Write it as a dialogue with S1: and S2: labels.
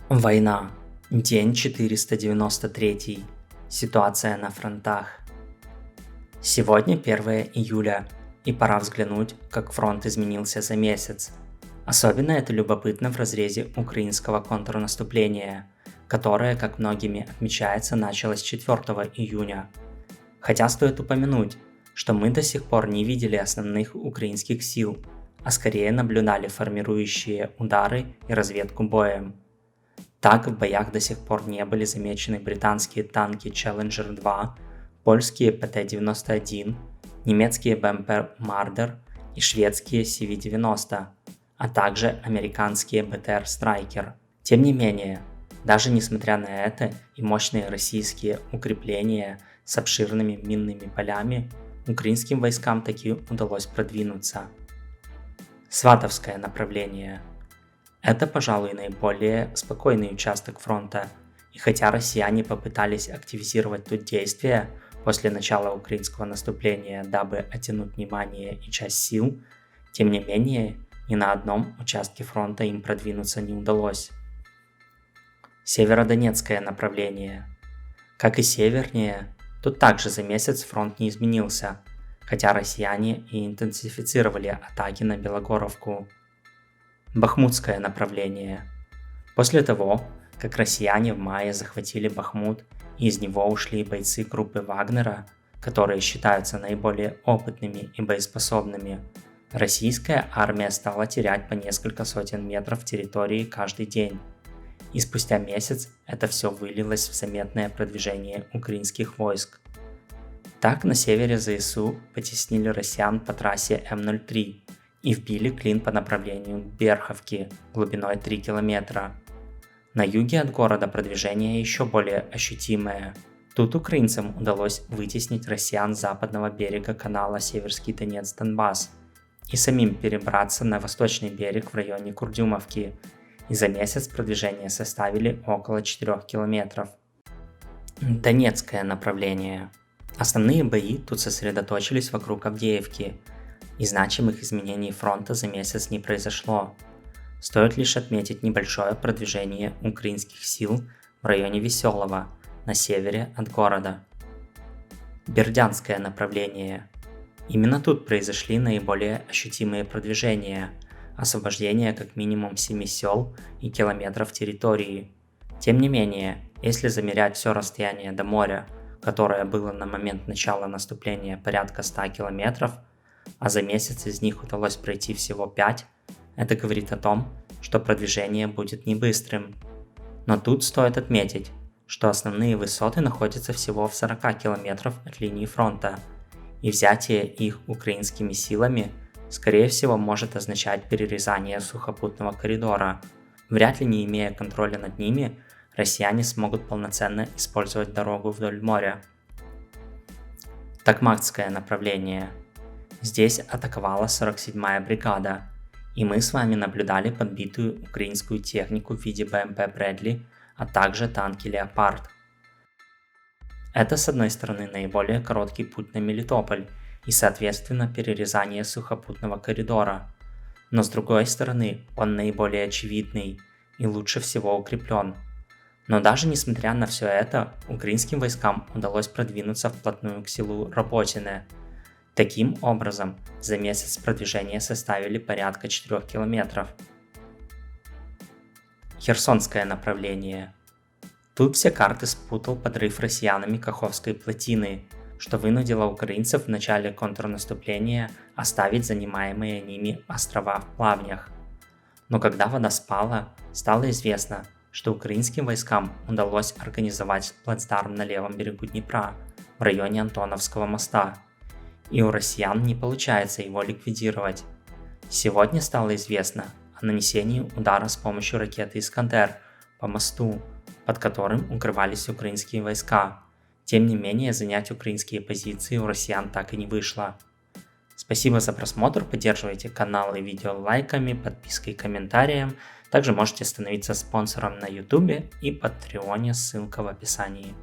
S1: Война. День 493. Ситуация на фронтах. Сегодня 1 июля, и пора взглянуть, как фронт изменился за месяц. Особенно это любопытно в разрезе украинского контрнаступления, которое, как многими отмечается, началось 4 июня. Хотя стоит упомянуть, что мы до сих пор не видели основных украинских сил, а скорее наблюдали формирующие удары и разведку боем. Так, в боях до сих пор не были замечены британские танки Challenger 2, польские ПТ-91, немецкие БМП Marder и шведские CV-90, а также американские БТР Striker. Тем не менее, даже несмотря на это и мощные российские укрепления с обширными минными полями, украинским войскам таки удалось продвинуться. Сватовское направление. Это, пожалуй, наиболее спокойный участок фронта, и хотя россияне попытались активизировать тут действия после начала украинского наступления, дабы оттянуть внимание и часть сил, тем не менее, ни на одном участке фронта им продвинуться не удалось. Северодонецкое направление. Как и севернее, тут также за месяц фронт не изменился, хотя россияне и интенсифицировали атаки на Белогоровку. Бахмутское направление. После того, как россияне в мае захватили Бахмут и из него ушли бойцы группы Вагнера, которые считаются наиболее опытными и боеспособными, российская армия стала терять по несколько сотен метров территории каждый день. И спустя месяц это все вылилось в заметное продвижение украинских войск. Так на севере ЗСУ потеснили россиян по трассе М-03 и вбили клин по направлению к Берховке глубиной 3 километра. На юге от города продвижение еще более ощутимое. Тут украинцам удалось вытеснить россиян с западного берега канала Северский Донец-Донбасс и самим перебраться на восточный берег в районе Курдюмовки, и за месяц продвижение составили около 4 километров. Донецкое направление. Основные бои тут сосредоточились вокруг Авдеевки, и значимых изменений фронта за месяц не произошло. Стоит лишь отметить небольшое продвижение украинских сил в районе Веселого, на севере от города. Бердянское направление. Именно тут произошли наиболее ощутимые продвижения, освобождение как минимум 7 сел и километров территории. Тем не менее, если замерять все расстояние до моря, которое было на момент начала наступления порядка 100 километров, а за месяц из них удалось пройти всего 5, это говорит о том, что продвижение будет не быстрым. Но тут стоит отметить, что основные высоты находятся всего в 40 километров от линии фронта, и взятие их украинскими силами, скорее всего, может означать перерезание сухопутного коридора. Вряд ли, не имея контроля над ними, россияне смогут полноценно использовать дорогу вдоль моря. Токмакское направление. Здесь атаковала 47-я бригада, и мы с вами наблюдали подбитую украинскую технику в виде БМП Брэдли, а также танки Леопард. Это, с одной стороны, наиболее короткий путь на Мелитополь и, соответственно, перерезание сухопутного коридора, но с другой стороны, он наиболее очевидный и лучше всего укреплен. Но даже несмотря на все это, украинским войскам удалось продвинуться вплотную к селу Работине. Таким образом, за месяц продвижения составили порядка 4 километров. Херсонское направление. Тут все карты спутал подрыв россиянами Каховской плотины, что вынудило украинцев в начале контрнаступления оставить занимаемые ними острова в плавнях. Но когда вода спала, стало известно, что украинским войскам удалось организовать плацдарм на левом берегу Днепра, в районе Антоновского моста, и у россиян не получается его ликвидировать. Сегодня стало известно о нанесении удара с помощью ракеты «Искандер» по мосту, под которым укрывались украинские войска. Тем не менее, занять украинские позиции у россиян так и не вышло. Спасибо за просмотр, поддерживайте канал и видео лайками, подпиской и комментарием. Также можете становиться спонсором на YouTube и Patreon, ссылка в описании.